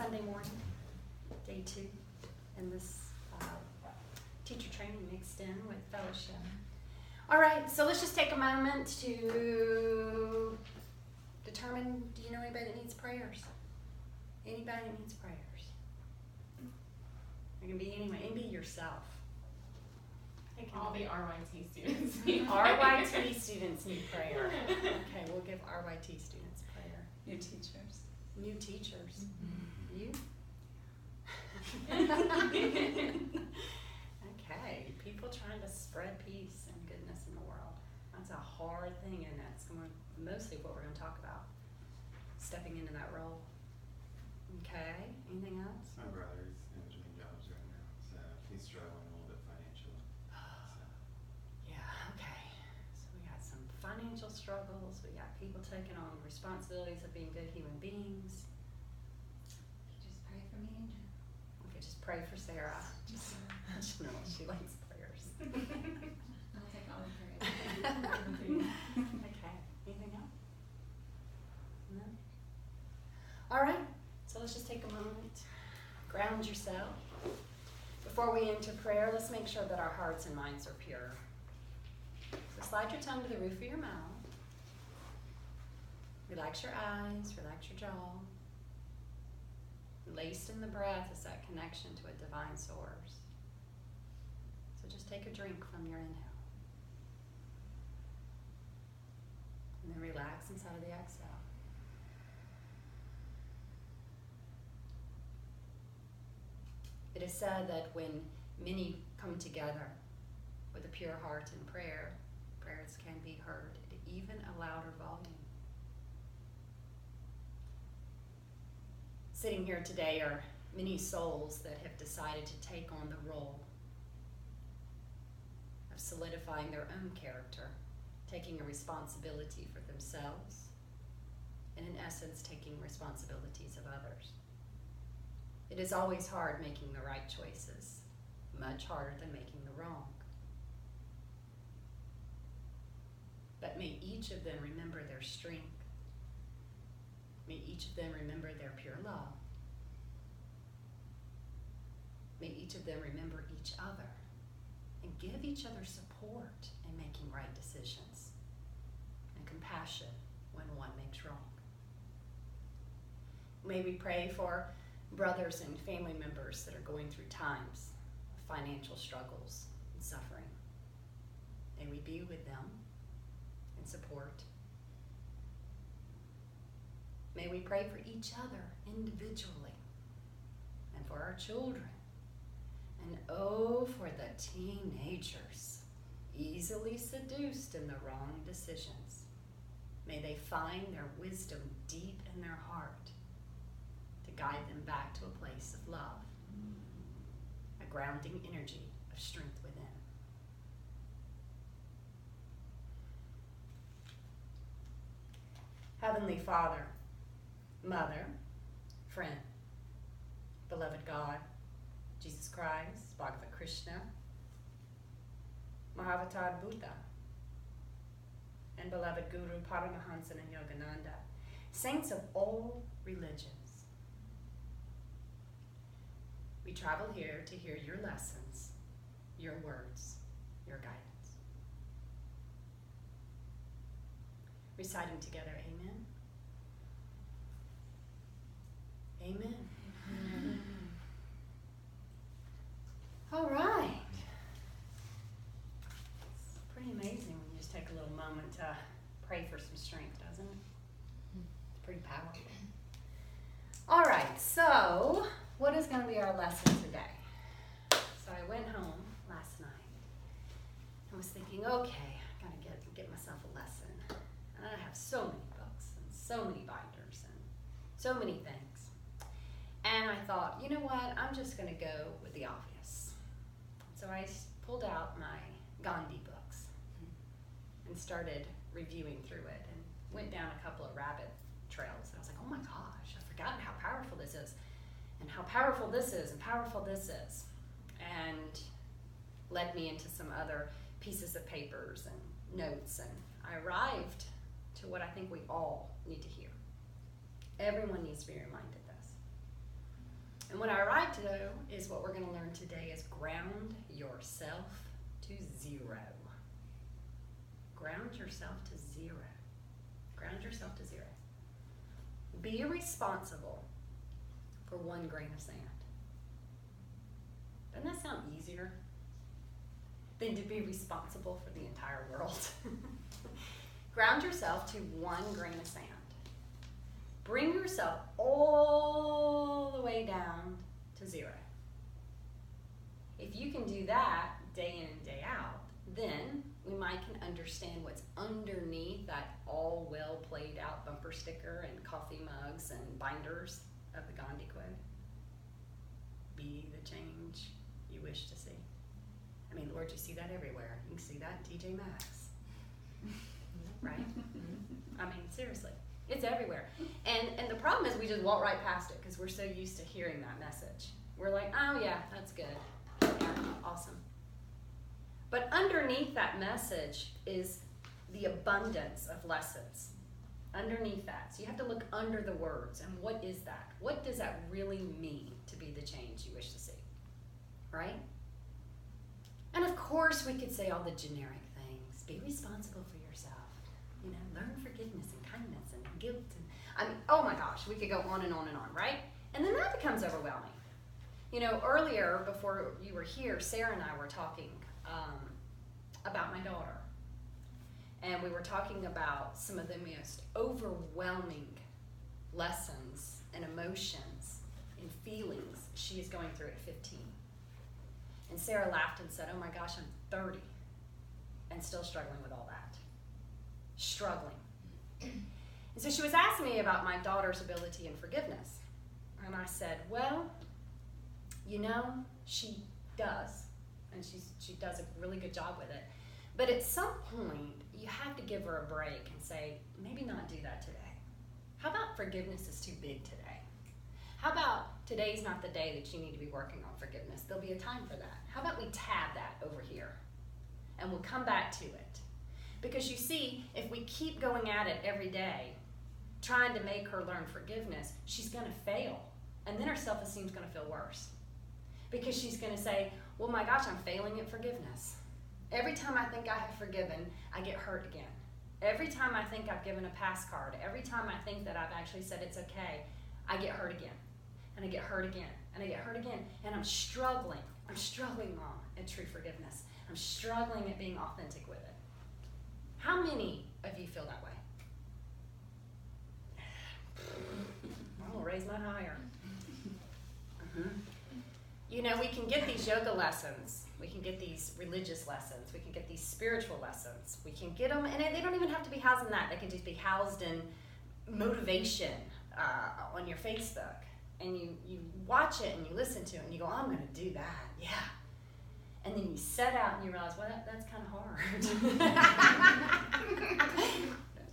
Sunday morning, day 2, in this teacher training mixed in with fellowship. All right, so let's just take a moment to determine, do you know anybody that needs prayers? Anybody that needs prayers? It can be anyone, it can be yourself. All the RYT students. RYT students need prayer. Okay, we'll give RYT students prayer. New teachers. New teachers. Mm-hmm. You? Okay, people trying to spread peace and goodness in the world. That's a hard thing, and that's mostly what we're going to talk about. Stepping into that role. Okay, anything else? My brother's in between jobs right now, so he's struggling a little bit financially. Yeah, okay. So we got some financial struggles. We got people taking on responsibilities of being good human beings. Just pray for me and Jen. Okay, just pray for Sarah. Just know she likes prayers. I'll take all the prayers. Okay, anything else? No? All right, so let's just take a moment. Ground yourself. Before we enter prayer, let's make sure that our hearts and minds are pure. So slide your tongue to the roof of your mouth. Relax your eyes, relax your jaw. Laced in the breath is that connection to a divine source. So just take a drink from your inhale. And then relax inside of the exhale. It is said that when many come together with a pure heart in prayer, prayers can be heard at even a louder volume. Sitting here today are many souls that have decided to take on the role of solidifying their own character, taking a responsibility for themselves, and in essence, taking responsibilities of others. It is always hard making the right choices, much harder than making the wrong. But may each of them remember their strength. May each of them remember their pure love. May each of them remember each other and give each other support in making right decisions and compassion when one makes wrong. May we pray for brothers and family members that are going through times of financial struggles and suffering. May we be with them and support. May we pray for each other individually and for our children. And oh, for the teenagers, easily seduced in the wrong decisions. May they find their wisdom deep in their heart to guide them back to a place of love, a grounding energy of strength within. Heavenly Father, Mother, friend, beloved God, Jesus Christ, Bhagavad Krishna, Mahavatar Buddha, and beloved Guru Paramahansa and Yogananda, saints of all religions. We travel here to hear your lessons, your words, your guidance. Reciting together, amen. Amen. Amen. All right. It's pretty amazing when you just take a little moment to pray for some strength, doesn't it? It's pretty powerful. All right, so what is going to be our lesson today? So I went home last night and was thinking, okay, I got to get myself a lesson. And I have so many books and so many binders and so many things. And I thought, you know what, I'm just going to go with the obvious. So I pulled out my Gandhi books and started reviewing through it and went down a couple of rabbit trails. And I was like, oh my gosh, I've forgotten how powerful this is and how powerful this is and powerful this is. And led me into some other pieces of papers and notes. And I arrived to what I think we all need to hear. Everyone needs to be reminded this. And what I write to do is what we're going to learn today is ground yourself to zero. Ground yourself to zero. Ground yourself to zero. Be responsible for 1 grain of sand. Doesn't that sound easier than to be responsible for the entire world? Ground yourself to 1 grain of sand. Bring yourself all the way down to 0. If you can do that day in and day out, then we might can understand what's underneath that all well played out bumper sticker and coffee mugs and binders of the Gandhi quote. Be the change you wish to see. I mean, Lord, you see that everywhere. You can see that in TJ Maxx. Right? I mean, seriously. It's everywhere. And the problem is we just walk right past it because we're so used to hearing that message. We're like, oh yeah, that's good. Yeah, awesome. But underneath that message is the abundance of lessons. Underneath that. So you have to look under the words. And what is that? What does that really mean to be the change you wish to see? Right? And of course we could say all the generic things. Be responsible for yourself. You know, learn forgiveness and kindness and guilt. And I mean, oh my gosh, we could go on and on and on, right? And then that becomes overwhelming. You know, earlier, before you were here, Sarah and I were talking about my daughter. And we were talking about some of the most overwhelming lessons and emotions and feelings she is going through at 15. And Sarah laughed and said, oh my gosh, I'm 30 and still struggling with all that. Struggling. And so she was asking me about my daughter's ability in forgiveness. And I said, well, you know, she does. And she does a really good job with it. But at some point, you have to give her a break and say, maybe not do that today. How about forgiveness is too big today? How about today's not the day that you need to be working on forgiveness? There'll be a time for that. How about we tab that over here? And we'll come back to it. Because you see, if we keep going at it every day, trying to make her learn forgiveness, she's going to fail. And then her self-esteem's going to feel worse. Because she's going to say, well, my gosh, I'm failing at forgiveness. Every time I think I have forgiven, I get hurt again. Every time I think I've given a pass card, every time I think that I've actually said it's okay, I get hurt again. And I get hurt again. And I get hurt again. And I'm struggling. I'm struggling, Mom, at true forgiveness. I'm struggling at being authentic with it. How many of you feel that way? I'm going to raise mine higher. Mm-hmm. You know, we can get these yoga lessons. We can get these religious lessons. We can get these spiritual lessons. We can get them, and they don't even have to be housed in that. They can just be housed in motivation on your Facebook. And you watch it and you listen to it and you go, oh, I'm going to do that. Yeah. And then you set out and you realize, well, that's kind of hard.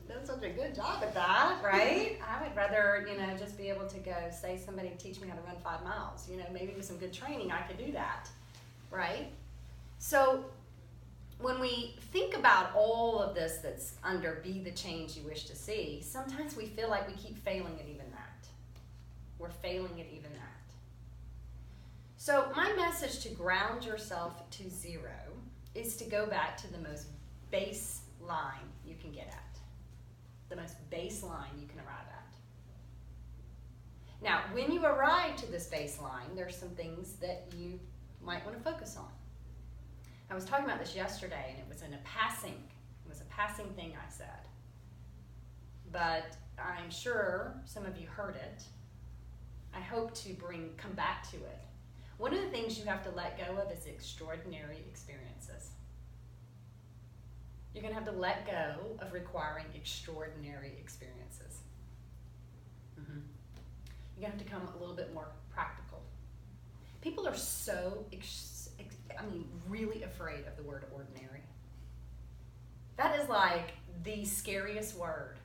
Done such a good job at that, right? I would rather, just be able to go say somebody teach me how to run 5 miles. Maybe with some good training I could do that, right? So when we think about all of this that's under be the change you wish to see, sometimes we feel like we keep failing at even that. We're failing at even that. So my message to ground yourself to 0 is to go back to the most baseline you can get at. The most baseline you can arrive at. Now, when you arrive to this baseline, there's some things that you might want to focus on. I was talking about this yesterday, and it was a passing thing I said. But I'm sure some of you heard it. I hope to come back to it. One of the things you have to let go of is extraordinary experiences. You're going to have to let go of requiring extraordinary experiences. Mm-hmm. You're going to have to become a little bit more practical. People are so, really afraid of the word ordinary. That is like the scariest word.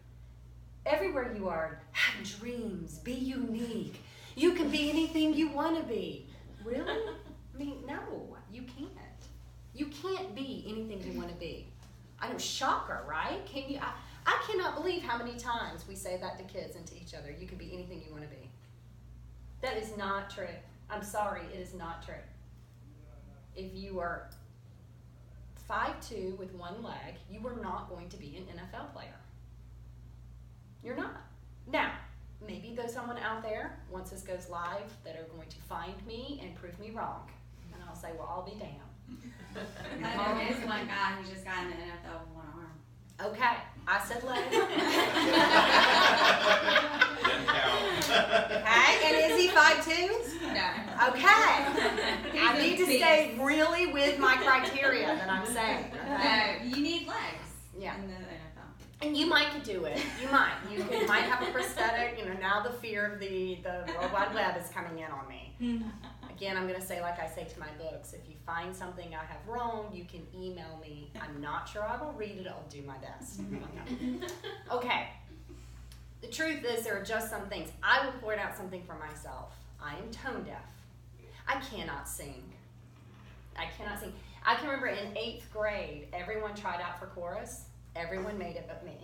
Everywhere you are, have dreams, be unique. You can be anything you want to be. Really? No, you can't. You can't be anything you want to be. I know, shocker, right? I cannot believe how many times we say that to kids and to each other. You can be anything you want to be. That is not true. I'm sorry, it is not true. If you are 5'2" with one leg, you are not going to be an NFL player. You're not. Now, maybe there's someone out there, once this goes live, that are going to find me and prove me wrong. And I'll say, well, I'll be damned. There is one guy who just got in the NFL with one arm. Okay, I said leg. Doesn't count. Okay, and is he 5'2"? No. Okay. I need to stay really with my criteria that I'm saying. Okay? No, you need legs. Yeah. In the NFL. And you might do it. You might. You might have a prosthetic. You know, now the fear of the World Wide Web is coming in on me. Again, I'm going to say, like I say to my books, if you find something I have wrong, you can email me. I'm not sure I will read it. I'll do my best. Okay. The truth is, there are just some things. I will point out something for myself. I am tone deaf. I cannot sing. I cannot sing. I can remember in 8th grade, everyone tried out for chorus. Everyone made it but me.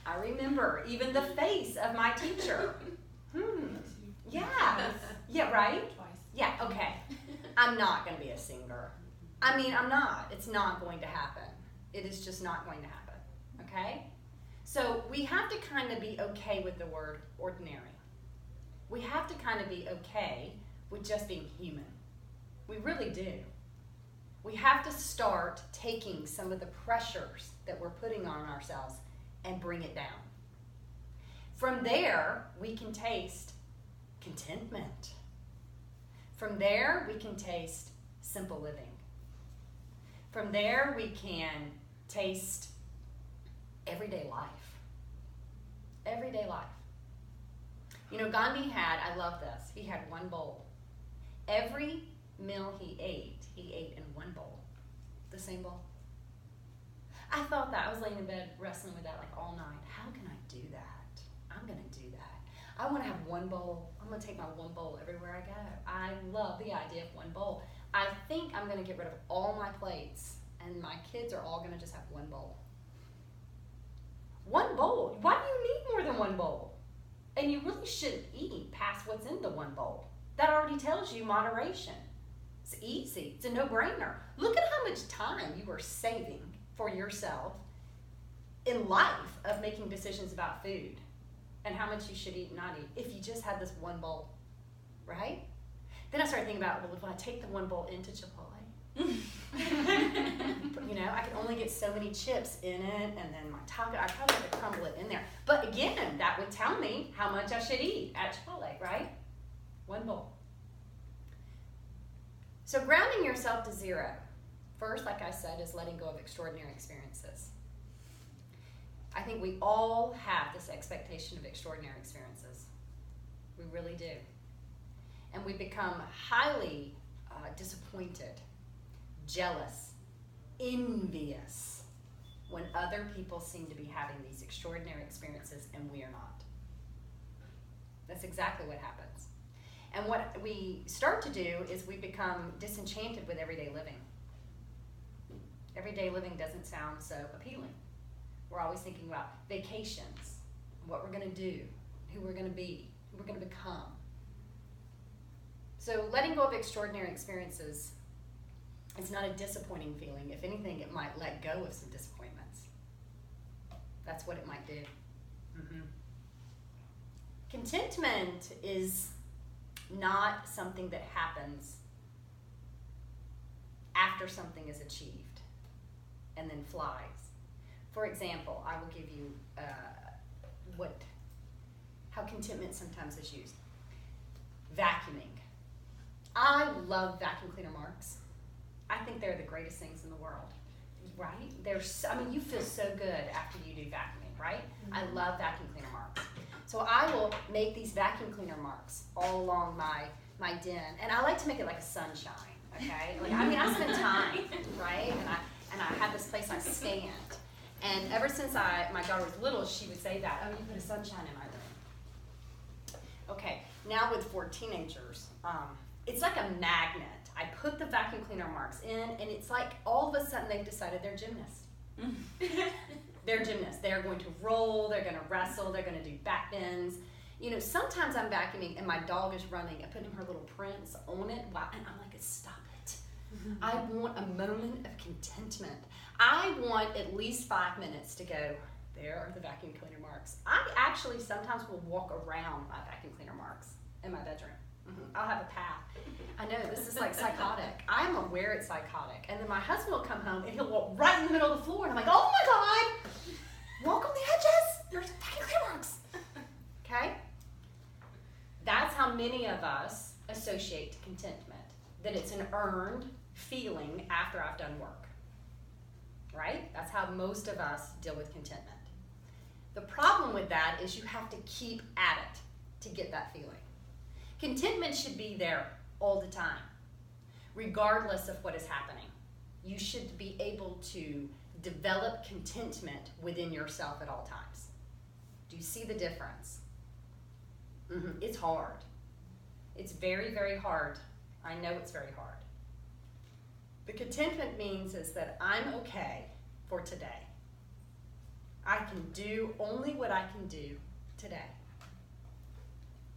I remember even the face of my teacher. Yeah. Yeah, right? Twice. Yeah, okay. I'm not going to be a singer. I mean, I'm not. It's not going to happen. It is just not going to happen. Okay? So we have to kind of be okay with the word ordinary. We have to kind of be okay with just being human. We really do. We have to start taking some of the pressures that we're putting on ourselves and bring it down. From there, we can taste contentment. From there, we can taste simple living. From there, we can taste everyday life. Everyday life. You know, Gandhi had, I love this, he had one bowl. Every meal he ate in one bowl. The same bowl. I thought that. I was laying in bed wrestling with that like all night. How can I do that? I'm going to do that. I want to have one bowl. I'm going to take my one bowl everywhere I go. I love the idea of one bowl. I think I'm going to get rid of all my plates, and my kids are all going to just have one bowl. One bowl? Why do you need more than one bowl? And you really shouldn't eat past what's in the one bowl. That already tells you moderation. It's easy. It's a no-brainer. Look at how much time you are saving for yourself in life of making decisions about food and how much you should eat and not eat if you just had this one bowl, right? Then I started thinking about, well, if I take the one bowl into Chipotle, you know, I could only get so many chips in it, and then my taco, I probably have to crumble it in there. But again, that would tell me how much I should eat at Chipotle, right? One bowl. So grounding yourself to zero, first, like I said, is letting go of extraordinary experiences. I think we all have this expectation of extraordinary experiences. We really do. And we become highly disappointed, jealous, envious when other people seem to be having these extraordinary experiences and we are not. That's exactly what happens. And what we start to do is we become disenchanted with everyday living. Everyday living doesn't sound so appealing. We're always thinking about vacations, what we're going to do, who we're going to be, who we're going to become. So letting go of extraordinary experiences, it's not a disappointing feeling. If anything, it might let go of some disappointments. That's what it might do. Mm-hmm. Contentment is not something that happens after something is achieved and then flies. For example, I will give you how contentment sometimes is used. Vacuuming. I love vacuum cleaner marks. I think they're the greatest things in the world, right? You feel so good after you do vacuuming, right? Mm-hmm. I love vacuum cleaner marks. So I will make these vacuum cleaner marks all along my den, and I like to make it like a sunshine, okay? I spend time, right? And I have this place I stand. And ever since my daughter was little, she would say that, oh, you put a sunshine in my room. Okay, now with 4 teenagers, it's like a magnet. I put the vacuum cleaner marks in, and it's like all of a sudden they've decided they're gymnasts. They're gymnasts. They're going to roll, they're going to wrestle, they're going to do back bends. You know, sometimes I'm vacuuming and my dog is running and putting her little prints on it, and I'm like, stop it. I want a moment of contentment. I want at least 5 minutes to go, there are the vacuum cleaner marks. I actually sometimes will walk around my vacuum cleaner marks in my bedroom. I'll have a path. I know, this is like psychotic. I'm aware it's psychotic. And then my husband will come home and he'll walk right in the middle of the floor, and I'm like, oh my God, walk on the edges. There's vacuum cleaner marks. Okay? That's how many of us associate contentment, that it's an earned feeling after I've done work. Right? That's how most of us deal with contentment. The problem with that is you have to keep at it to get that feeling. Contentment should be there all the time, regardless of what is happening. You should be able to develop contentment within yourself at all times. Do you see the difference? It's hard. It's very, very hard. I know it's very hard. The contentment means is that I'm okay for today. I can do only what I can do today.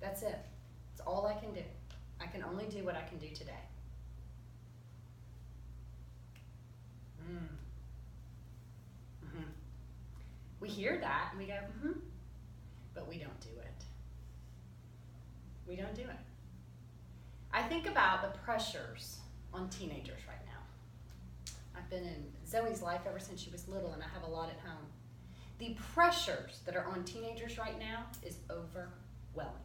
That's it. That's all I can do. I can only do what I can do today. We hear that and we go, but we don't do it. We don't do it. I think about the pressures on teenagers right now. I've been in Zoe's life ever since she was little, and I have a lot at home. The pressures that are on teenagers right now is overwhelming.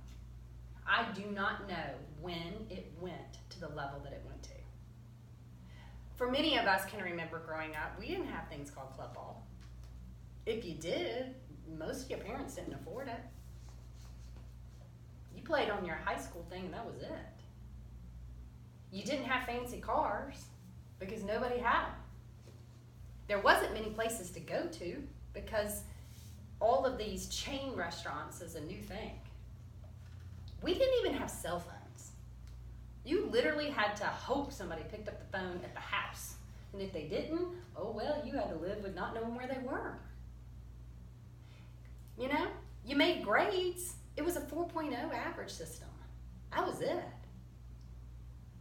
I do not know when it went to the level that it went to. For many of us can remember growing up, we didn't have things called club ball. If you did, most of your parents didn't afford it. You played on your high school thing and that was it. You didn't have fancy cars because nobody had them. There wasn't many places to go to because all of these chain restaurants is a new thing. We didn't even have cell phones. You literally had to hope somebody picked up the phone at the house. And if they didn't, oh well, you had to live with not knowing where they were. You know, you made grades. It was a 4.0 average system. That was it.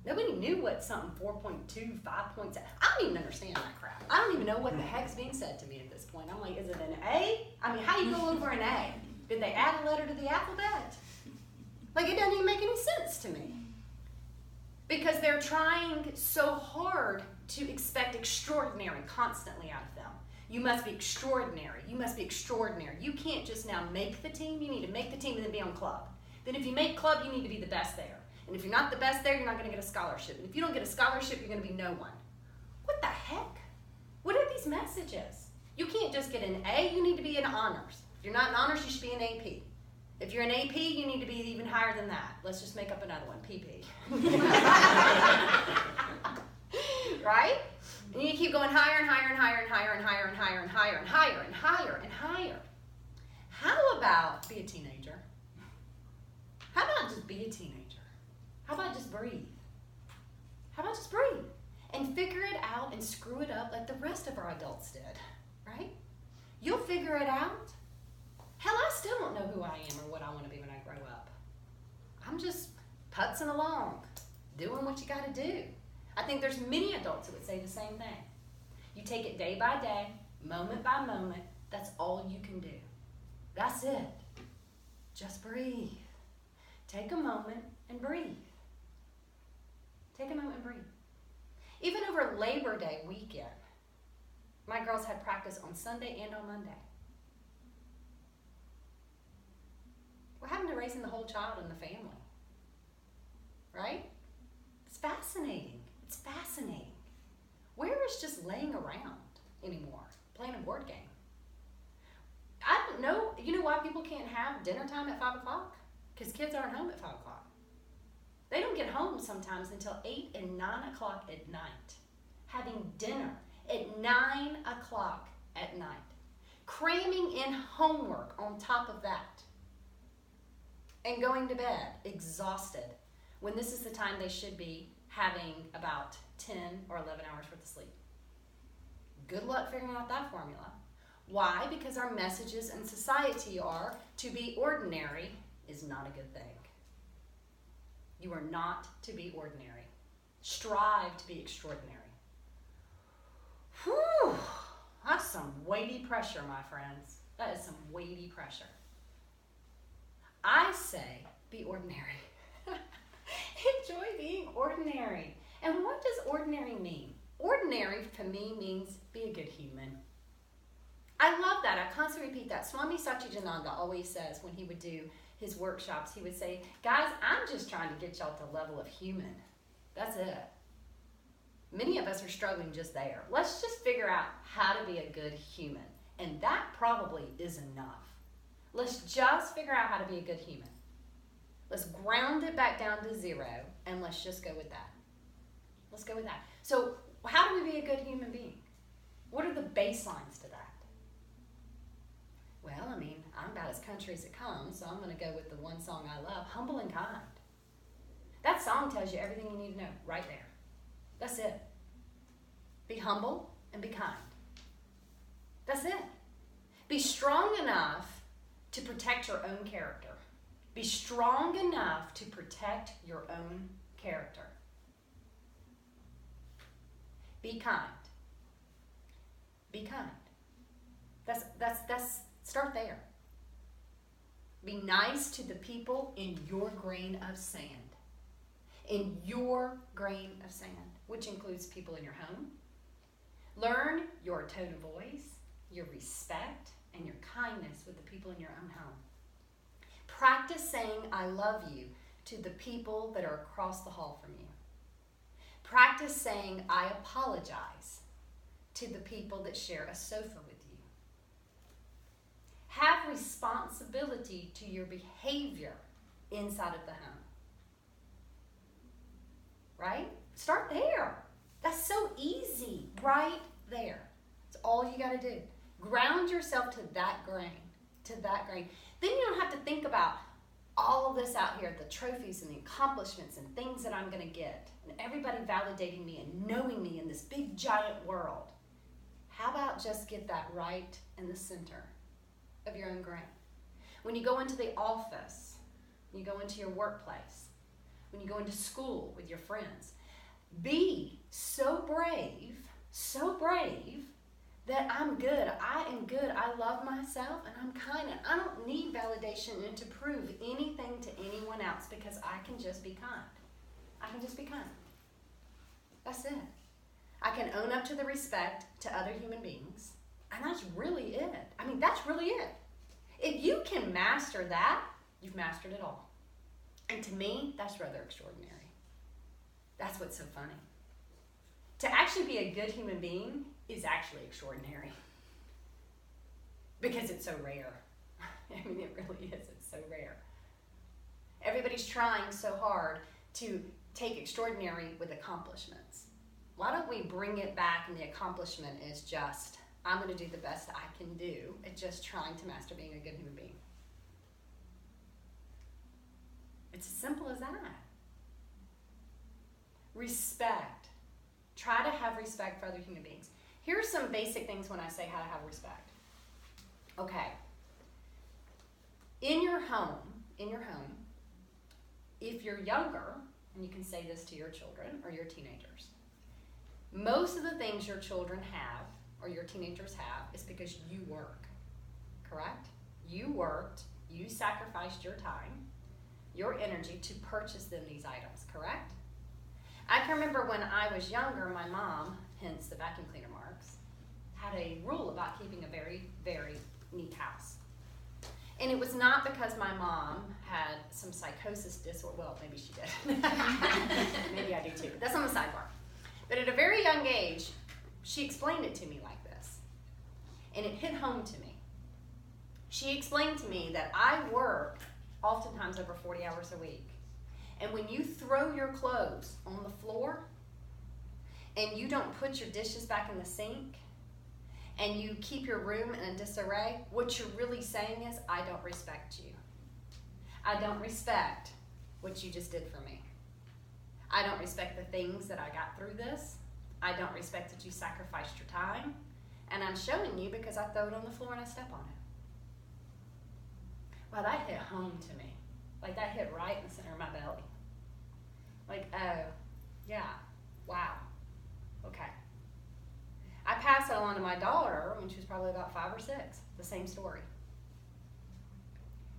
Nobody knew what something 4.2, 5.7. I don't even understand that crap. I don't even know what the heck's being said to me at this point. I'm like, is it an A? I mean, how do you go over an A? Did they add a letter to the alphabet? Like, it doesn't even make any sense to me. Because they're trying so hard to expect extraordinary constantly out of them. You must be extraordinary. You must be extraordinary. You can't just now make the team. You need to make the team and then be on club. Then if you make club, you need to be the best there. And if you're not the best there, you're not going to get a scholarship. And if you don't get a scholarship, you're going to be no one. What the heck? What are these messages? You can't just get an A. You need to be in honors. If you're not in honors, you should be in AP. If you're an AP, you need to be even higher than that. Let's just make up another one, PP. Right? And you keep going higher and higher and higher and higher and higher and higher and higher and higher and higher and higher. How about be a teenager? How about just be a teenager? How about just breathe? How about just breathe? And figure it out and screw it up like the rest of our adults did, right? You'll figure it out. Hell, I still don't know who I am or what I want to be when I grow up. I'm just putzing along, doing what you got to do. I think there's many adults who would say the same thing. You take it day by day, moment by moment. That's all you can do. That's it. Just breathe. Take a moment and breathe. Take a moment and breathe. Even over Labor Day weekend, my girls had practice on Sunday and on Monday. What happened to raising the whole child in the family? Right? It's fascinating. It's fascinating. Where is just laying around anymore, playing a board game? I don't know. You know why people can't have dinner time at 5 o'clock? Because kids aren't home at 5 o'clock. They don't get home sometimes until 8 and 9 o'clock at night. Having dinner at 9 o'clock at night. Cramming in homework on top of that. And going to bed exhausted when this is the time they should be having about 10 or 11 hours worth of sleep. Good luck figuring out that formula. Why? Because our messages in society are to be ordinary is not a good thing. You are not to be ordinary. Strive to be extraordinary. Whew, that's some weighty pressure, my friends. That is some weighty pressure. I say, be ordinary. Enjoy being ordinary. And what does ordinary mean? Ordinary to me means be a good human. I love that. I constantly repeat that. Swami Satchidananda always says when he would do his workshops, he would say, guys, I'm just trying to get y'all to the level of human. That's it. Many of us are struggling just there. Let's just figure out how to be a good human. And that probably is enough. Let's just figure out how to be a good human. Let's ground it back down to 0, and let's just go with that. Let's go with that. So how do we be a good human being? What are the baselines to that? Well, I mean, I'm about as country as it comes, so I'm going to go with the one song I love, Humble and Kind. That song tells you everything you need to know right there. That's it. Be humble and be kind. That's it. Be strong enough to protect your own character. Be strong enough to protect your own character. Be kind. Be kind. That's start there. Be nice to the people in your grain of sand. In your grain of sand, which includes people in your home. Learn your tone of voice, your respect, and your kindness with the people in your own home. Practice saying I love you to the people that are across the hall from you. Practice saying I apologize to the people that share a sofa with you. Have responsibility to your behavior inside of the home. Right? Start there. That's so easy. Right there. That's all you got to do. Ground yourself to that grain. To that grain. Then you don't have to think about all of this out here, the trophies and the accomplishments and things that I'm going to get. And everybody validating me and knowing me in this big giant world. How about just get that right in the center of your own grain? When you go into the office, when you go into your workplace, when you go into school with your friends, be so brave that I'm good, I am good, I love myself, and I'm kind, and I don't need validation and to prove anything to anyone else because I can just be kind. I can just be kind. That's it. I can own up to the respect to other human beings, and that's really it. I mean, that's really it. If you can master that, you've mastered it all. And to me, that's rather extraordinary. That's what's so funny. To actually be a good human being is actually extraordinary. Because it's so rare. I mean, it really is. It's so rare. Everybody's trying so hard to take extraordinary with accomplishments. Why don't we bring it back and the accomplishment is just, I'm going to do the best I can do at just trying to master being a good human being. It's as simple as that. Respect. Try to have respect for other human beings. Here are some basic things when I say how to have respect. Okay. In your home, if you're younger, and you can say this to your children or your teenagers, most of the things your children have or your teenagers have is because you work, correct? You worked, you sacrificed your time, your energy to purchase them these items, correct? I can remember when I was younger, my mom, hence the vacuum cleaner marks, had a rule about keeping a very, very neat house. And it was not because my mom had some psychosis disorder. Well, maybe she did. Maybe I do too, but that's on the sidebar. But at a very young age, she explained it to me like this. And it hit home to me. She explained to me that I work oftentimes over 40 hours a week. And when you throw your clothes on the floor and you don't put your dishes back in the sink and you keep your room in a disarray, what you're really saying is, I don't respect you. I don't respect what you just did for me. I don't respect the things that I got through this. I don't respect that you sacrificed your time. And I'm showing you because I throw it on the floor and I step on it. Well, that hit home to me. Like that hit right in the center of my belly. Like, oh, yeah, wow, okay. I passed it along to my daughter when she was probably about 5 or 6, the same story.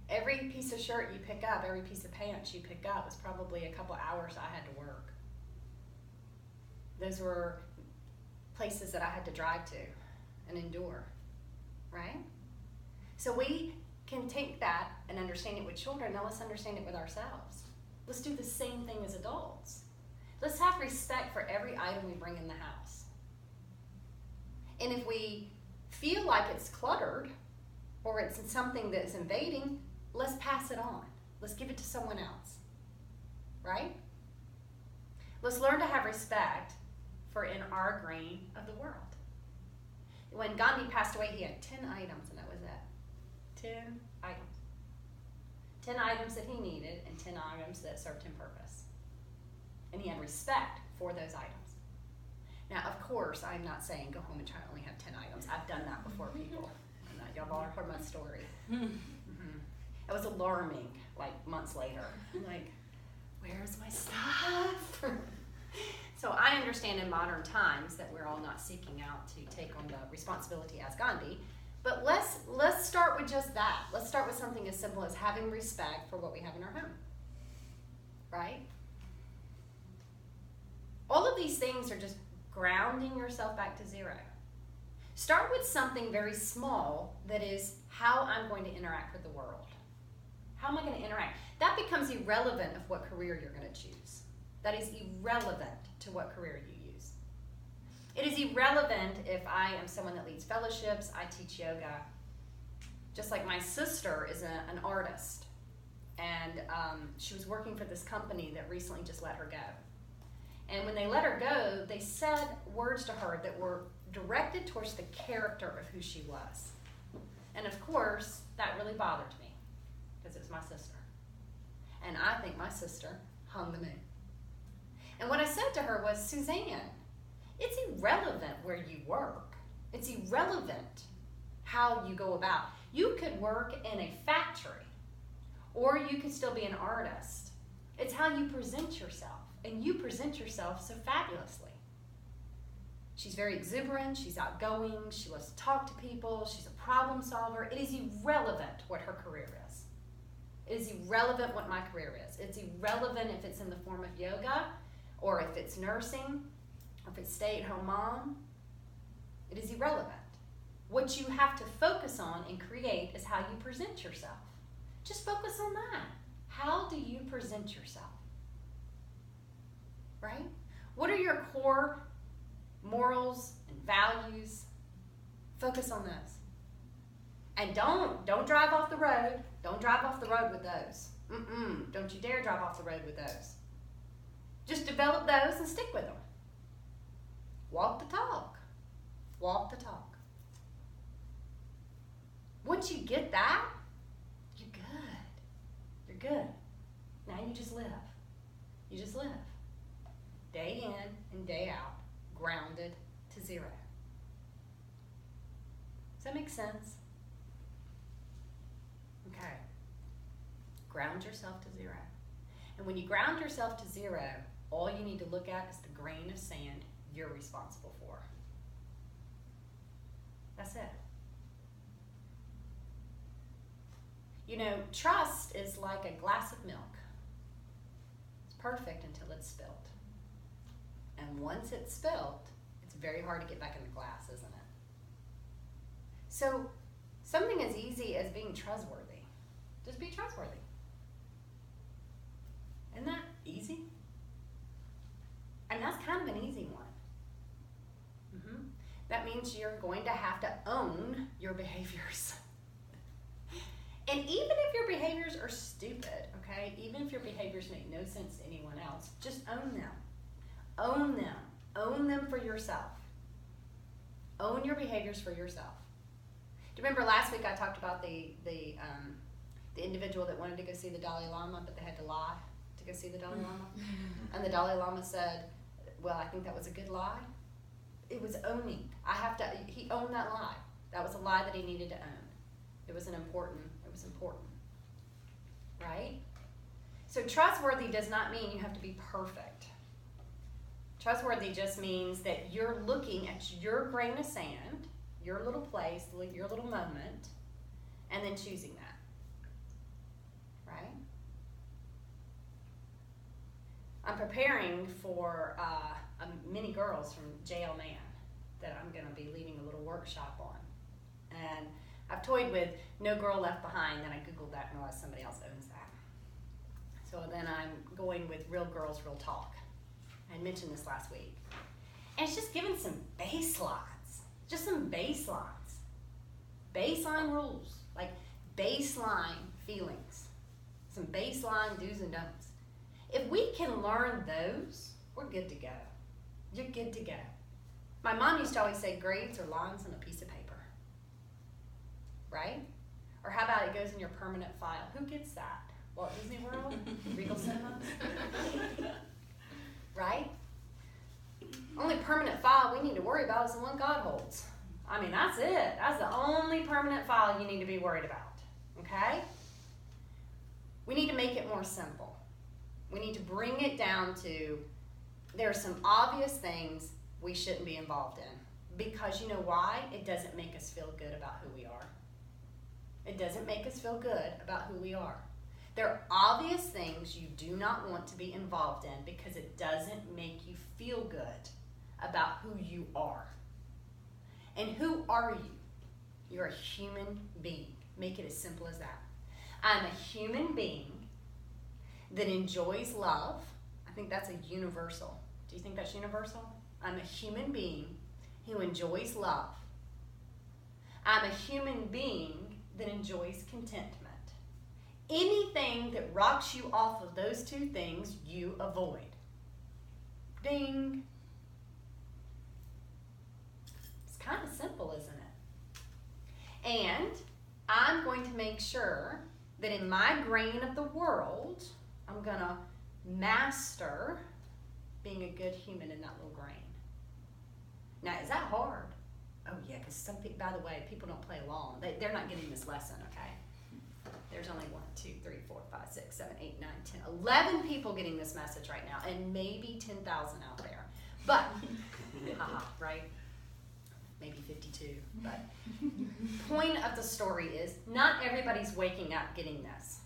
Every piece of shirt you pick up, every piece of pants you pick up was probably a couple hours I had to work. Those were places that I had to drive to and endure, right? So we can take that and understand it with children. Now let's understand it with ourselves. Let's do the same thing as adults. Let's have respect for every item we bring in the house. And if we feel like it's cluttered or it's something that's invading, let's pass it on. Let's give it to someone else, right? Let's learn to have respect for in our grain of the world. When Gandhi passed away, he had 10 items, and that was it. 10 items. 10 items that he needed and 10 items that served him purpose. And he had respect for those items. Now, of course, I'm not saying go home and try to only have 10 items. I've done that before, people. And y'all all heard my story. It was alarming, like months later. I'm like, where's my stuff? So I understand in modern times that we're all not seeking out to take on the responsibility as Gandhi, but let's start with just that. Let's start with something as simple as having respect for what we have in our home, right? All of these things are just grounding yourself back to zero. Start with something very small that is how I'm going to interact with the world. How am I going to interact? That becomes irrelevant of what career you're going to choose. That is irrelevant to what career you use. It is irrelevant if I am someone that leads fellowships, I teach yoga. Just like my sister is an artist, and she was working for this company that recently just let her go. And when they let her go, they said words to her that were directed towards the character of who she was. And of course, that really bothered me, because it was my sister. And I think my sister hung the moon. And what I said to her was, Suzanne, it's irrelevant where you work. It's irrelevant how you go about. You could work in a factory, or you could still be an artist. It's how you present yourself, and you present yourself so fabulously. She's very exuberant, she's outgoing, she loves to talk to people, she's a problem solver. It is irrelevant what her career is. It is irrelevant what my career is. It's irrelevant if it's in the form of yoga, or if it's nursing, or if it's stay-at-home mom. It is irrelevant. What you have to focus on and create is how you present yourself. Just focus on that. How do you present yourself? Right? What are your core morals and values? Focus on those. And don't drive off the road. Don't drive off the road with those. Don't you dare drive off the road with those. Just develop those and stick with them. Walk the talk. Walk the talk. Once you get that, you're good. You're good. Now you just live. You just live. Day in and day out, grounded to zero. Does that make sense? Okay. Ground yourself to zero. And when you ground yourself to zero, all you need to look at is the grain of sand you're responsible for. That's it. You know, trust is like a glass of milk. It's perfect until it's spilled. And once it's spilled, it's very hard to get back in the glass, isn't it? So, something as easy as being trustworthy. Just be trustworthy. Isn't that easy? And that's kind of an easy one. That means you're going to have to own your behaviors. And even if your behaviors are stupid, okay, even if your behaviors make no sense to anyone else, just own them. Own them. Own them for yourself. Own your behaviors for yourself. Do you remember last week I talked about the individual that wanted to go see the Dalai Lama, but they had to lie to go see the Dalai Lama? And the Dalai Lama said, well, I think that was a good lie. It was owning. He owned that lie. That was a lie that he needed to own. It was important. Right? So trustworthy does not mean you have to be perfect. Trustworthy just means that you're looking at your grain of sand, your little place, your little moment, and then choosing that. Right? I'm preparing for many girls from JL Man that I'm going to be leading a little workshop on. And I've toyed with No Girl Left Behind, then I Googled that and realized somebody else owns that. So then I'm going with Real Girls, Real Talk. I mentioned this last week. And it's just giving some baselines. Just some baselines. Baseline rules. Like baseline feelings. Some baseline do's and don'ts. If we can learn those, we're good to go. You're good to go. My mom used to always say grades are lines on a piece of paper. Right? Or how about it goes in your permanent file? Who gets that? Walt Disney World? Regal Cinemas? Right? Only permanent file we need to worry about is the one God holds. I mean, that's it. That's the only permanent file you need to be worried about. Okay? We need to make it more simple. We need to bring it down to there are some obvious things we shouldn't be involved in. Because you know why? It doesn't make us feel good about who we are. It doesn't make us feel good about who we are. There are obvious things you do not want to be involved in because it doesn't make you feel good about who you are. And who are you? You're a human being. Make it as simple as that. I'm a human being that enjoys love. I think that's a universal. Do you think that's universal? I'm a human being who enjoys love. I'm a human being that enjoys contentment. Anything that rocks you off of those two things, you avoid. Ding. It's kind of simple, isn't it? And I'm going to make sure that in my grain of the world, I'm going to master being a good human in that little grain. Now, is that hard? Oh, yeah, because some people, by the way, people don't play along. They're not getting this lesson, okay? There's only 1, 2, 3, 4, 5, 6, 7, 8, 9, 10, 11 people getting this message right now, and maybe 10,000 out there. But, right? Maybe 52. But point of the story is not everybody's waking up getting this.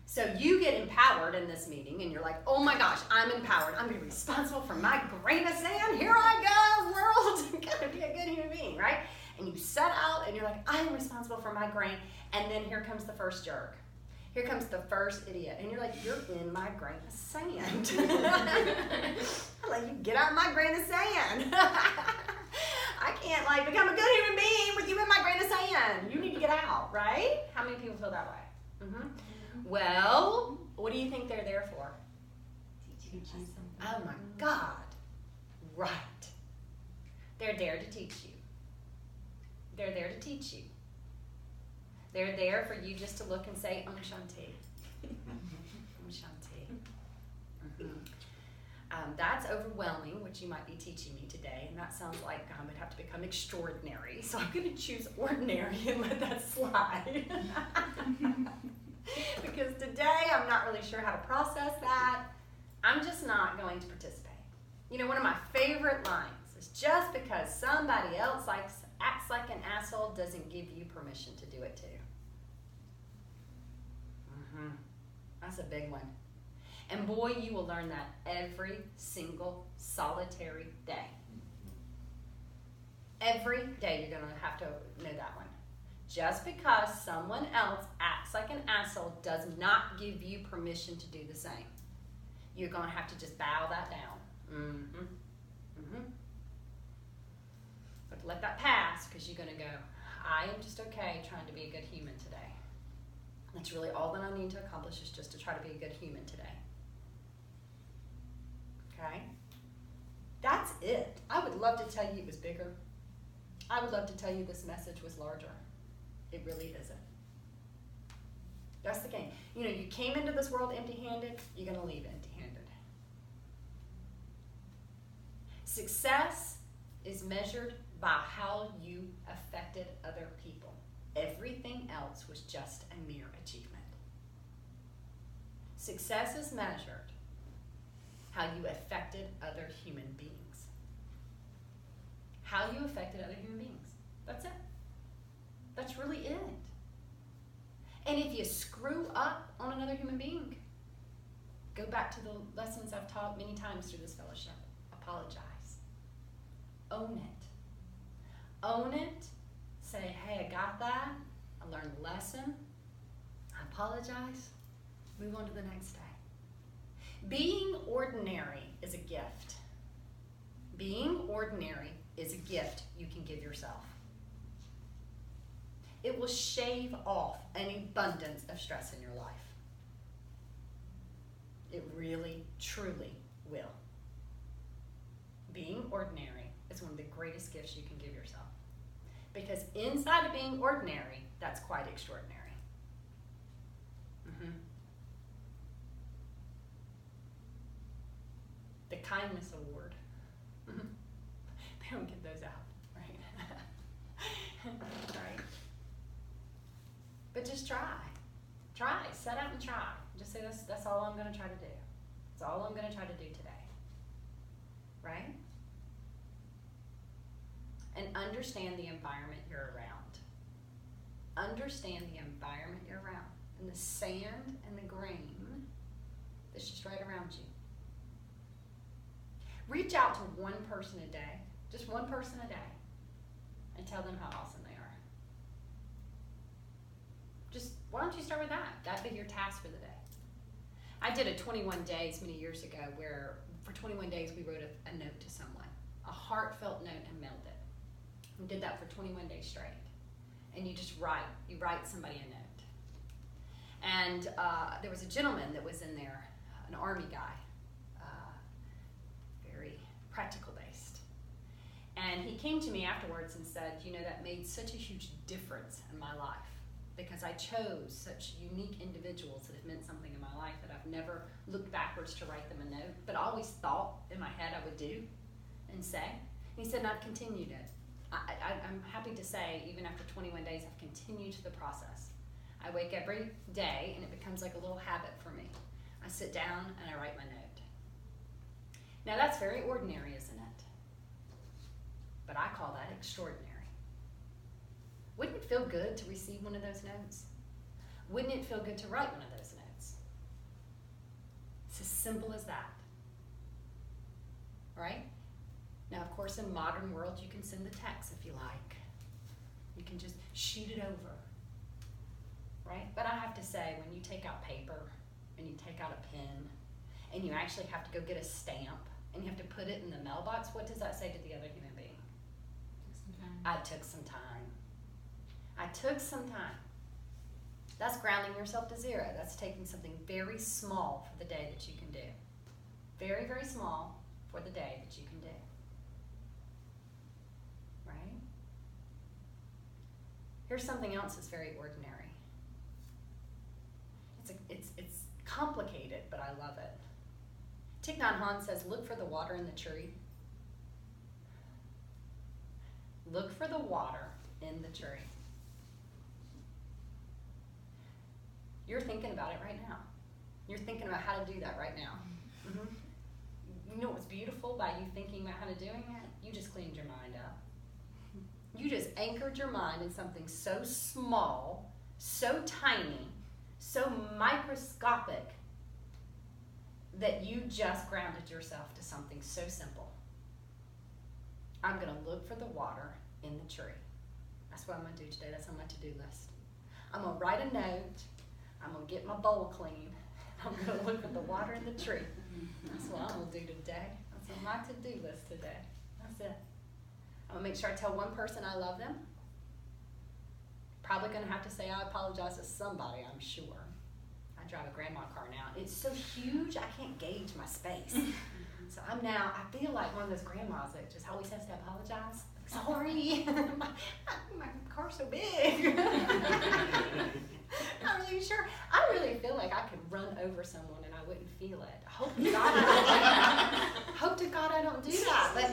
So you get empowered in this meeting, and you're like, oh my gosh, I'm empowered. I'm going to be responsible for my grain of sand. Here I go, world. I'm going to be a good human being, right? And you set out, and you're like, I'm responsible for my grain. And then here comes the first jerk. Here comes the first idiot. And you're like, you're in my grain of sand. I'm like, you get out of my grain of sand. I can't, become a good human being with you in my grain of sand. You need to get out, right? How many people feel that way? Mm-hmm. Well, what do you think they're there for? Teach you something. Oh my God. Right. They're there to teach you. They're there to teach you. They're there for you just to look and say, Om Shanti. Om Shanti. Mm-hmm. That's overwhelming, which you might be teaching me today, and that sounds like I would have to become extraordinary. So I'm going to choose ordinary and let that slide. Because today I'm not really sure how to process that. I'm just not going to participate. You know, one of my favorite lines is just because somebody else acts like an asshole doesn't give you permission to do it too. Mm-hmm. That's a big one. And boy, you will learn that every single solitary day. Every day you're going to have to know that one. Just because someone else acts like an asshole does not give you permission to do the same. You're going to have to just bow that down. Mm-hmm. Mm-hmm. But let that pass, because you're going to go, I am just okay trying to be a good human today. That's really all that I need to accomplish, is just to try to be a good human today. Okay? That's it. I would love to tell you it was bigger. I would love to tell you this message was larger. It really isn't. That's the game. You know, you came into this world empty-handed, you're going to leave empty-handed. Success is measured by how you affected other people. Everything else was just a mere achievement. Success is measured how you affected other human beings. How you affected other human beings. That's it. That's really it. And if you screw up on another human being, go back to the lessons I've taught many times through this fellowship. Apologize. Own it. Own it. Say, hey, I got that. I learned the lesson. I apologize. Move on to the next day. Being ordinary is a gift. Being ordinary is a gift you can give yourself. It will shave off an abundance of stress in your life. It really, truly will. Being ordinary is one of the greatest gifts you can give yourself. Because inside of being ordinary, that's quite extraordinary. The Kindness Award. They don't get those out, right? Right? But just try. Try. Set out and try. Just say, that's all I'm going to try to do. That's all I'm going to try to do today. Right? And understand the environment you're around. Understand the environment you're around. And the sand and the grain that's just right around you. Reach out to one person a day. Just one person a day. And tell them how awesome they are. Just, why don't you start with that? That'd be your task for the day. I did a 21 days many years ago where for 21 days we wrote a note to someone. A heartfelt note and mailed it. We did that for 21 days straight. And you just write. You write somebody a note. And there was a gentleman that was in there, an Army guy, very practical based. And he came to me afterwards and said, that made such a huge difference in my life because I chose such unique individuals that have meant something in my life that I've never looked backwards to write them a note, but I always thought in my head I would do and say. And he said, and I've continued it. I'm happy to say, even after 21 days, I've continued the process. I wake every day, and it becomes like a little habit for me. I sit down, and I write my note. Now, that's very ordinary, isn't it? But I call that extraordinary. Wouldn't it feel good to receive one of those notes? Wouldn't it feel good to write one of those notes? It's as simple as that. Right? Now, of course, in modern world, you can send the text if you like. You can just shoot it over. Right? But I have to say, when you take out paper, and you take out a pen, and you actually have to go get a stamp, and you have to put it in the mailbox, what does that say to the other human being? I took some time. I took some time. That's grounding yourself to zero. That's taking something very small for the day that you can do. Very, very small for the day that you can do. Right? Here's something else that's very ordinary. It's complicated, but I love it. Thich Nhat Hanh says, look for the water in the tree. Look for the water in the tree. You're thinking about it right now. You're thinking about how to do that right now. Mm-hmm. You know what's beautiful by you thinking about how to doing it? You just cleaned your mind up. You just anchored your mind in something so small, so tiny, so microscopic that you just grounded yourself to something so simple. I'm going to look for the water in the tree. That's what I'm going to do today. That's on my to-do list. I'm going to write a note. I'm going to get my bowl clean. I'm going to look at the water in the tree. That's what I'm going to do today. That's on my to-do list today. That's it. I'm going to make sure I tell one person I love them. Probably going to have to say I apologize to somebody, I'm sure. I drive a grandma car now. It's so huge, I can't gauge my space. So I feel like one of those grandmas that just always has to apologize. Sorry, my car's so big. Not really sure. I really feel like I could run over someone and I wouldn't feel it. Hope to God I don't do that. But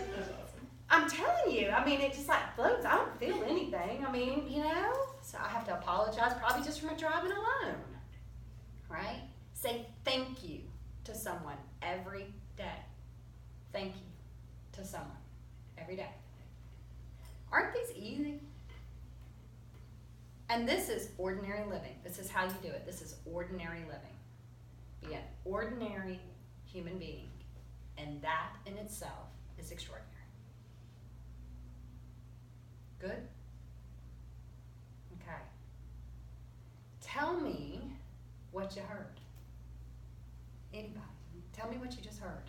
I'm telling you, it just like floats. I don't feel anything. So I have to apologize probably just from driving alone. Right? Say thank And this is ordinary living. This is how you do it. This is ordinary living. Be an ordinary human being. And that in itself is extraordinary. Good? Okay. Tell me what you heard. Anybody? Tell me what you just heard.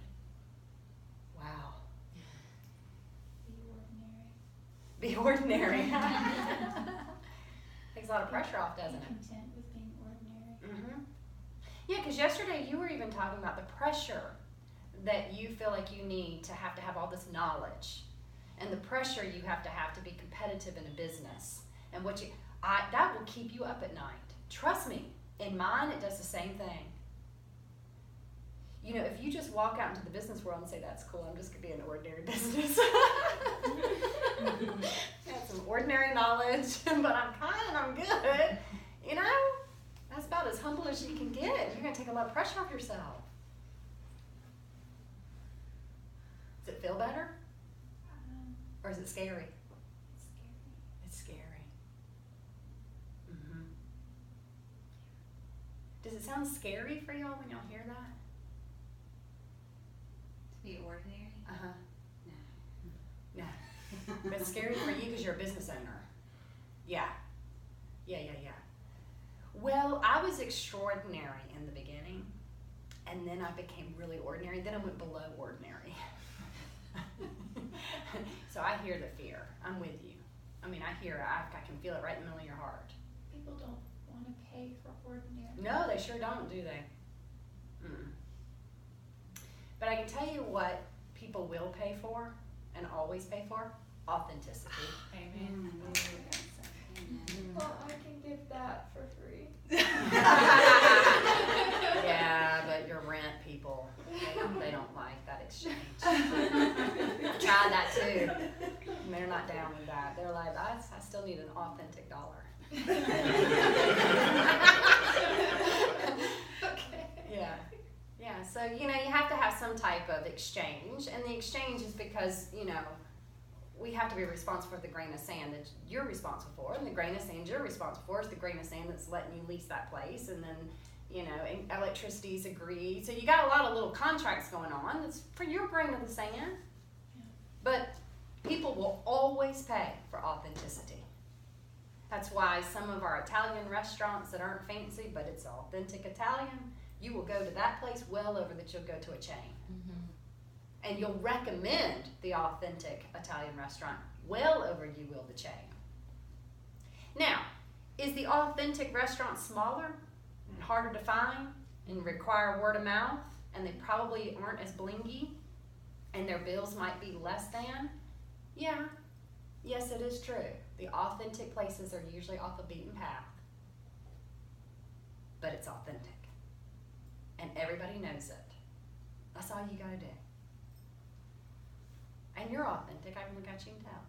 Wow. Be ordinary. Be ordinary. Takes a lot of pressure off, doesn't Be it? content with being ordinary. Mm-hmm. Yeah, because yesterday you were even talking about the pressure that you feel like you need to have all this knowledge, and the pressure you have to be competitive in a business, and that will keep you up at night. Trust me, in mine it does the same thing. You know, if you just walk out into the business world and say, that's cool, I'm just going to be an ordinary business. Got some ordinary knowledge, but I'm kind, I'm good. You know, that's about as humble as you can get. You're going to take a lot of pressure off yourself. Does it feel better? Or is it scary? It's scary. It's scary. Mm-hmm. Does it sound scary for y'all when y'all hear that? To be ordinary? Uh-huh. No. No. But it's scary for you because you're a business owner. Yeah. Yeah. Well, I was extraordinary in the beginning, and then I became really ordinary. Then I went below ordinary. So I hear the fear. I'm with you. I mean, I hear it. I can feel it right in the middle of your heart. People don't want to pay for ordinary. No, they sure don't, do they? Mm-mm. But I can tell you what people will pay for and always pay for: authenticity. Amen. Well, I can give that for free. Yeah, but your rent people, they don't like that exchange. I tried that too. And they're not down with that. They're like, I still need an authentic dollar. Okay. Yeah, so, you know, you have to have some type of exchange. And the exchange is because, you know, we have to be responsible for the grain of sand that you're responsible for. And the grain of sand you're responsible for is the grain of sand that's letting you lease that place. And then, you know, and electricity's agreed. So you got a lot of little contracts going on. It's for your grain of the sand. Yeah. But people will always pay for authenticity. That's why some of our Italian restaurants that aren't fancy, but it's authentic Italian, you will go to that place well over that you'll go to a chain. Mm-hmm. And you'll recommend the authentic Italian restaurant well over you will the chain. Now, is the authentic restaurant smaller and harder to find and require word of mouth, and they probably aren't as blingy, and their bills might be less than? Yeah. Yes, it is true. The authentic places are usually off the beaten path. But it's authentic. And everybody knows it. That's all you gotta do. And you're authentic. I can look at you and tell.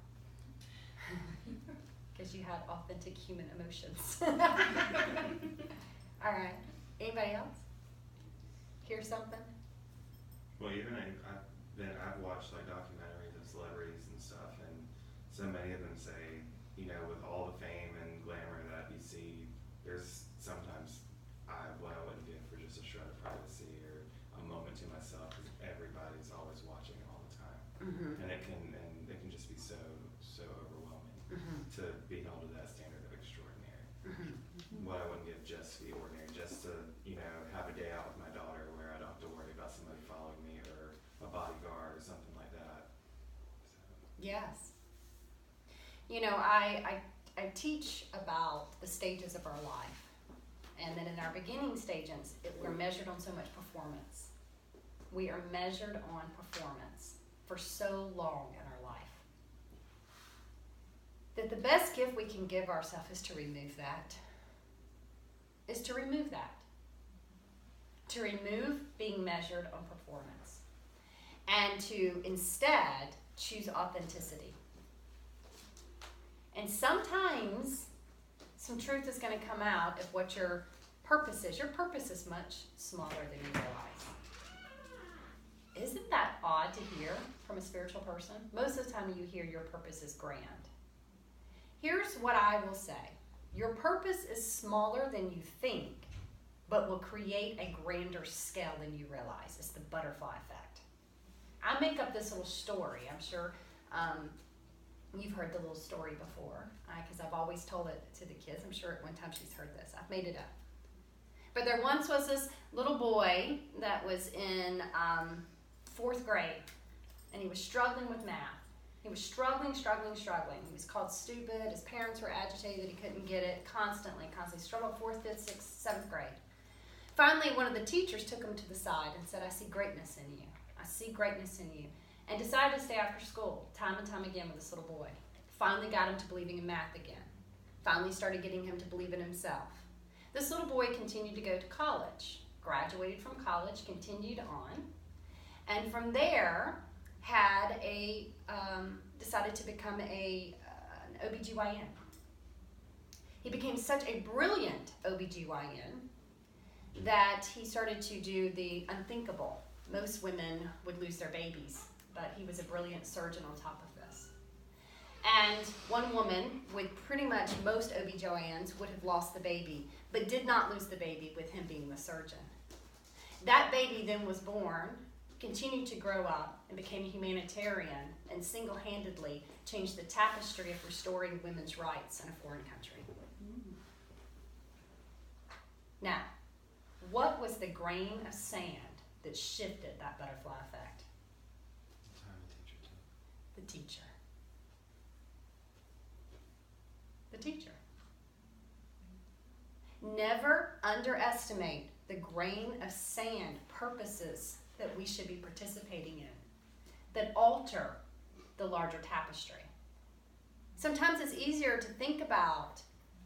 Because you had authentic human emotions. All right. Anybody else? Hear something? Well, even I've watched like documentaries of celebrities and stuff, and so many of them say, you know, with all the fame and glamour that you see, there's sometimes what I wouldn't give for just a shred of privacy or a moment to myself, because everybody's always watching all the time, and it can just be so overwhelming to be held to that standard of extraordinary. What I wouldn't give just to be ordinary, just to, you know, have a day out with my daughter where I don't have to worry about somebody following me or a bodyguard or something like that. So. Yes. You know, I teach about the stages of our life. And then in our beginning stages, we're measured on so much performance. We are measured on performance for so long in our life. That the best gift we can give ourselves is to remove that. To remove being measured on performance. And to instead choose authenticity. And sometimes some truth is going to come out of what your purpose is. Your purpose is much smaller than you realize. Isn't that odd to hear from a spiritual person? Most of the time you hear your purpose is grand. Here's what I will say. Your purpose is smaller than you think, but will create a grander scale than you realize. It's the butterfly effect. I make up this little story. I'm sure you've heard the little story before, because I've always told it to the kids. I'm sure at one time she's heard this. I've made it up. But there once was this little boy that was in 4th grade, and he was struggling with math. He was struggling. He was called stupid. His parents were agitated that he couldn't get it. Constantly struggled 4th, 5th, 6th, 7th grade. Finally, one of the teachers took him to the side and said, I see greatness in you. I see greatness in you. And decided to stay after school, time and time again with this little boy. Finally got him to believing in math again. Finally started getting him to believe in himself. This little boy continued to go to college, graduated from college, continued on, and from there had decided to become an OBGYN. He became such a brilliant OBGYN that he started to do the unthinkable. Most women would lose their babies, but he was a brilliant surgeon on top of this. And one woman, with pretty much most OBGYNs, would have lost the baby, but did not lose the baby with him being the surgeon. That baby then was born, continued to grow up, and became a humanitarian, and single-handedly changed the tapestry of restoring women's rights in a foreign country. Now, what was the grain of sand that shifted that butterfly effect? The teacher. The teacher. Never underestimate the grain of sand purposes that we should be participating in that alter the larger tapestry. Sometimes it's easier to think about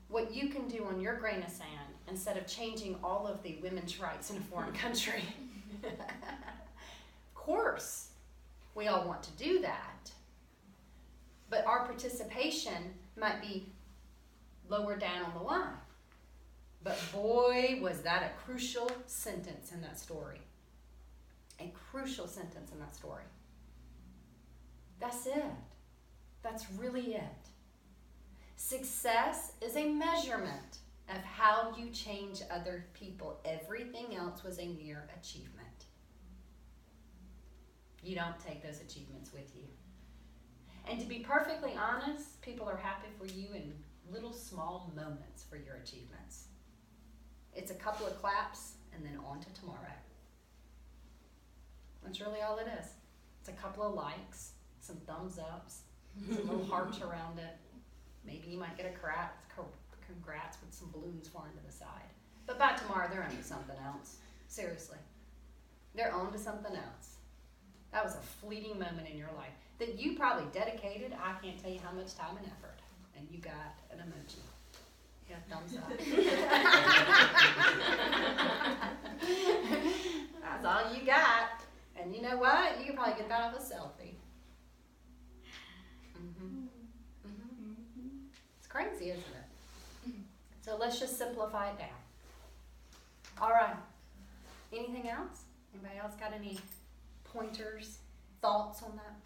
what you can do on your grain of sand instead of changing all of the women's rights in a foreign country. Of course, we all want to do that, but our participation might be lower down on the line. But boy, was that a crucial sentence in that story. A crucial sentence in that story. That's it. That's really it. Success is a measurement of how you change other people. Everything else was a mere achievement. You don't take those achievements with you. And to be perfectly honest, people are happy for you in little small moments for your achievements. It's a couple of claps and then on to tomorrow. That's really all it is. It's a couple of likes, some thumbs ups, some little hearts around it. Maybe you might get a congrats with some balloons flying to the side. But by tomorrow, they're on to something else. Seriously. They're on to something else. That was a fleeting moment in your life that you probably dedicated, I can't tell you how much time and effort, and you got an emoji. You got a thumbs up. That's all you got. And you know what? You can probably get that off a selfie. It's crazy, isn't it? So let's just simplify it down. All right. Anything else? Anybody else got any pointers, thoughts on that?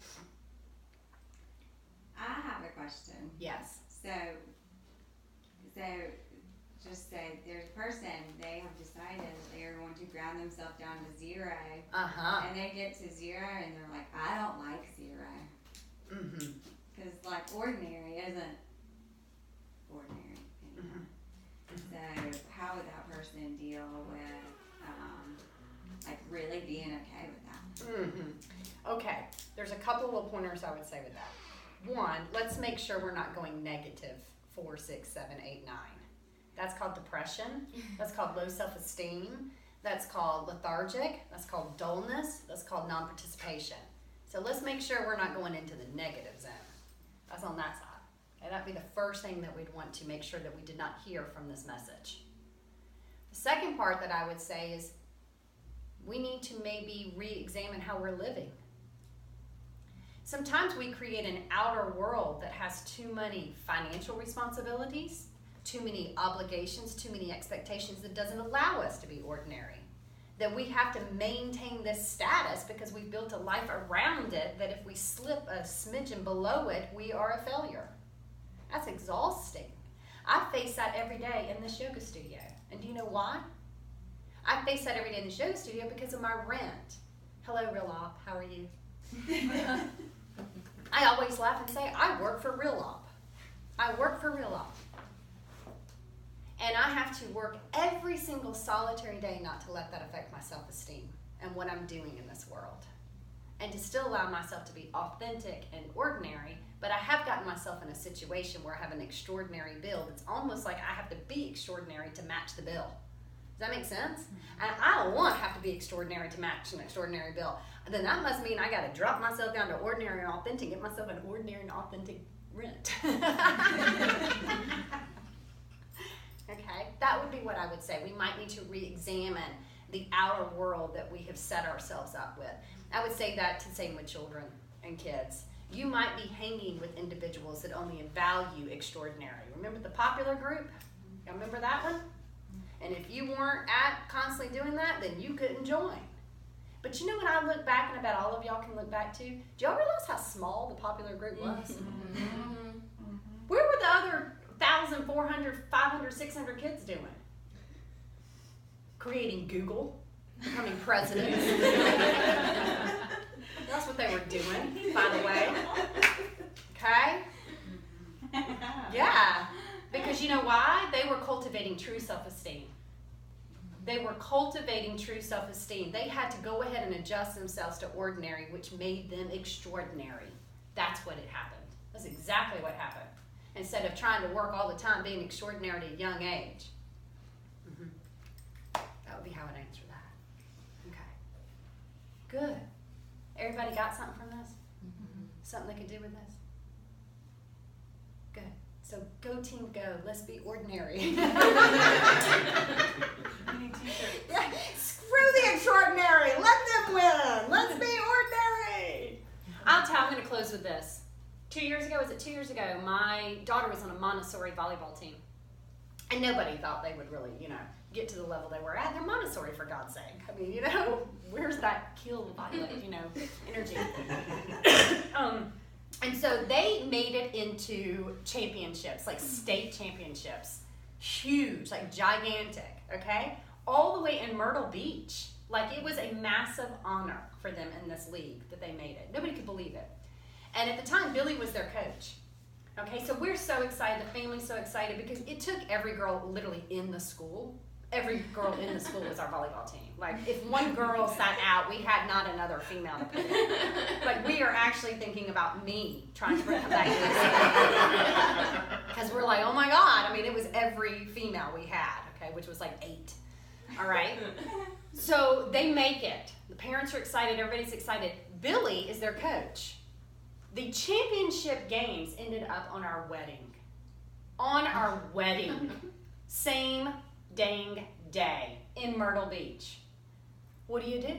I have a question. Yes. So just say there's a person, they have decided they're going to ground themselves down to 0. And they get to 0 and they're like, I don't like 0. Because like ordinary isn't ordinary anymore. So how would that person deal with like really being okay with that? Okay, there's a couple of pointers I would say with that. One, let's make sure we're not going negative 4, 6, 7, 8, 9. That's called depression. That's called low self-esteem. That's called lethargic. That's called dullness. That's called non-participation. So let's make sure we're not going into the negative zone. That's on that side. Okay, that'd be the first thing that we'd want to make sure that we did not hear from this message. The second part that I would say is we need to maybe re-examine how we're living. Sometimes we create an outer world that has too many financial responsibilities, too many obligations, too many expectations that doesn't allow us to be ordinary. That we have to maintain this status because we've built a life around it that if we slip a smidgen below it, we are a failure. That's exhausting. I face that every day in this yoga studio. And do you know why? I face that every day in this yoga studio because of my rent. Hello, Real Op. How are you? I always laugh and say, I work for Real Op. I work for Real Op. And I have to work every single solitary day not to let that affect my self-esteem and what I'm doing in this world. And to still allow myself to be authentic and ordinary, but I have gotten myself in a situation where I have an extraordinary bill. It's almost like I have to be extraordinary to match the bill. Does that make sense? And I don't want to have to be extraordinary to match an extraordinary bill. Then that must mean I got to drop myself down to ordinary and authentic, get myself an ordinary and authentic rent. Okay, that would be what I would say. We might need to re-examine the outer world that we have set ourselves up with. I would say that to the same with children and kids. You might be hanging with individuals that only value extraordinary. Remember the popular group? Y'all remember that one? And if you weren't constantly doing that, then you couldn't join. But you know what I look back, and I bet all of y'all can look back to? Do y'all realize how small the popular group was? Mm-hmm. Where were the other 1,000, 400, 500, 600 kids doing? Creating Google, becoming presidents. That's what they were doing, by the way. Okay? Yeah. Because you know why? They were cultivating true self-esteem. They were cultivating true self-esteem. They had to go ahead and adjust themselves to ordinary, which made them extraordinary. That's what had happened. That's exactly what happened. Instead of trying to work all the time being extraordinary at a young age. Mm-hmm. That would be how I'd answer that. Okay. Good. Everybody got something from this? Mm-hmm. Something they could do with this? Good. So go team go. Let's be ordinary. Yeah. Screw the extraordinary. Let them win. Let's be ordinary. I'm going to close with this. 2 years ago, my daughter was on a Montessori volleyball team. And nobody thought they would really, get to the level they were at. They're Montessori, for God's sake. I mean, where's that kill violet, energy? And so they made it into championships, like state championships. Huge, like gigantic, okay? All the way in Myrtle Beach. Like, it was a massive honor for them in this league that they made it. Nobody could believe it. And at the time, Billy was their coach. Okay, so we're so excited, the family's so excited, because it took every girl literally in the school. Every girl in the school was our volleyball team. Like, if one girl sat out, we had not another female to put in. Like, we are actually thinking about me trying to bring her back to the team. Because we're like, oh my God. I mean, it was every female we had, okay, which was like 8. All right? So they make it. The parents are excited. Everybody's excited. Billy is their coach. The championship games ended up on our wedding. On our wedding. Same dang day in Myrtle Beach. What do you do?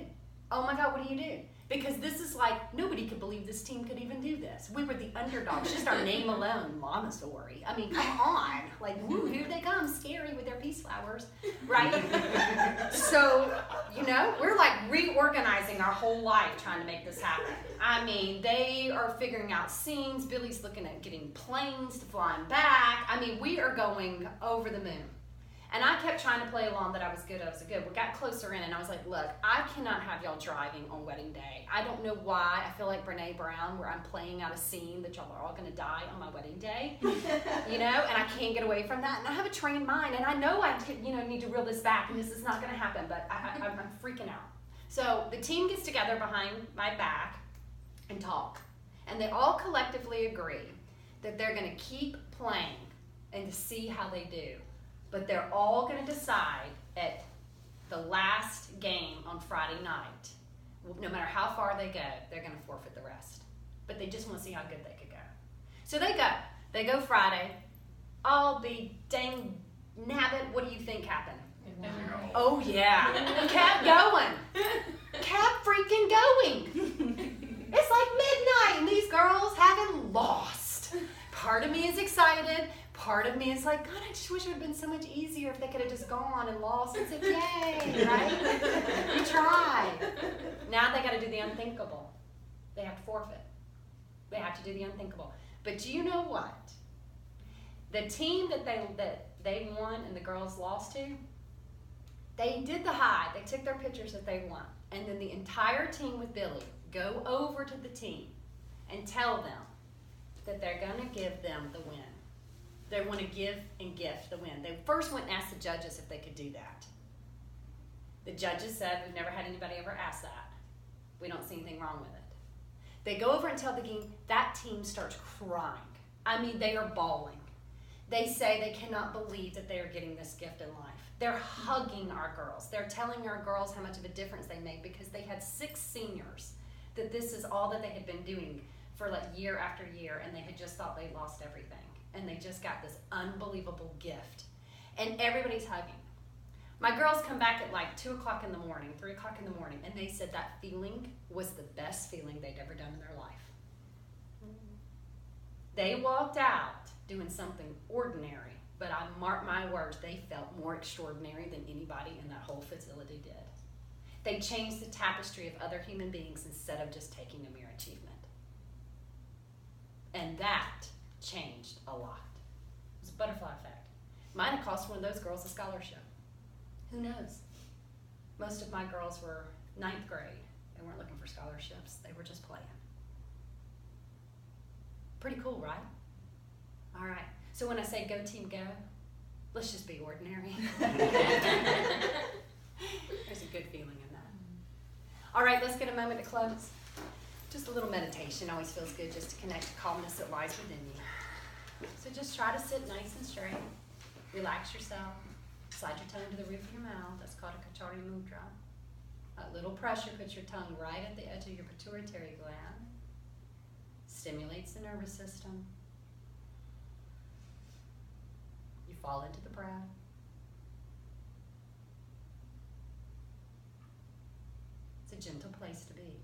Oh my God, what do you do? Because this is like, nobody could believe this team could even do this. We were the underdogs, just our name alone, Montessori. I mean, come on. Like, woo, here they come, scary with their peace flowers, right? So, we're like reorganizing our whole life trying to make this happen. I mean, they are figuring out scenes. Billy's looking at getting planes to flying back. I mean, we are going over the moon. And I kept trying to play along that I was good. We got closer in, and I was like, look, I cannot have y'all driving on wedding day. I don't know why. I feel like Brene Brown, where I'm playing out a scene that y'all are all going to die on my wedding day. And I can't get away from that. And I have a trained mind, and I know I need to reel this back, and this is not going to happen, but I'm freaking out. So the team gets together behind my back and talk. And they all collectively agree that they're going to keep playing and to see how they do. But they're all going to decide at the last game on Friday night, no matter how far they go, they're going to forfeit the rest. But they just want to see how good they could go. So they go. They go Friday. I'll be dang nabbit. What do you think happened? Oh, yeah. Kept going. Kept freaking going. It's like midnight, and these girls haven't lost. Part of me is excited. Part of me is like, God, I just wish it would have been so much easier if they could have just gone and lost and said, yay, right? We tried. Now they got to do the unthinkable. They have to forfeit. They have to do the unthinkable. But do you know what? The team that they won and the girls lost to, they did the high. They took their pictures that they won. And then the entire team with Billy go over to the team and tell them that they're going to give them the win. They want to give and gift the win. They first went and asked the judges if they could do that. The judges said, we've never had anybody ever ask that. We don't see anything wrong with it. They go over and tell the team, that team starts crying. I mean, they are bawling. They say they cannot believe that they are getting this gift in life. They're hugging our girls. They're telling our girls how much of a difference they make because they had 6 seniors that this is all that they had been doing for like year after year, and they had just thought they lost everything. And they just got this unbelievable gift. And everybody's hugging. My girls come back at like 2 o'clock in the morning, 3 o'clock in the morning, and they said that feeling was the best feeling they'd ever done in their life. They walked out doing something ordinary, but I mark my words, they felt more extraordinary than anybody in that whole facility did. They changed the tapestry of other human beings instead of just taking a mere achievement. And that changed a lot. It was a butterfly effect. Might have cost one of those girls a scholarship. Who knows? Most of my girls were 9th grade. They weren't looking for scholarships. They were just playing. Pretty cool, right? All right. So when I say go team go, let's just be ordinary. There's a good feeling in that. All right, let's get a moment to close. Just a little meditation always feels good just to connect the calmness that lies within you. So just try to sit nice and straight. Relax yourself. Slide your tongue to the roof of your mouth. That's called a Kachari Mudra. A little pressure puts your tongue right at the edge of your pituitary gland. Stimulates the nervous system. You fall into the breath. It's a gentle place to be.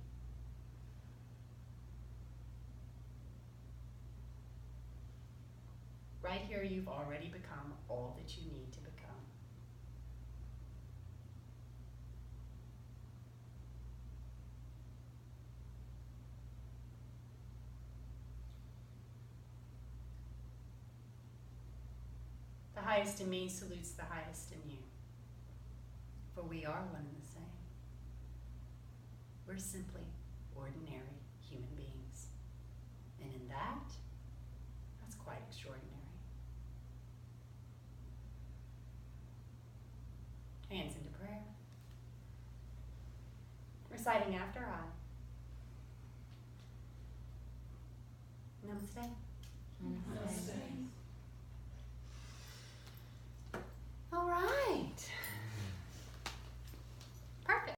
Right here, you've already become all that you need to become. The highest in me salutes the highest in you, for we are one and the same. We're simply ordinary human beings, and in that's quite extraordinary. Hands into prayer. Reciting after I. Namaste. Namaste.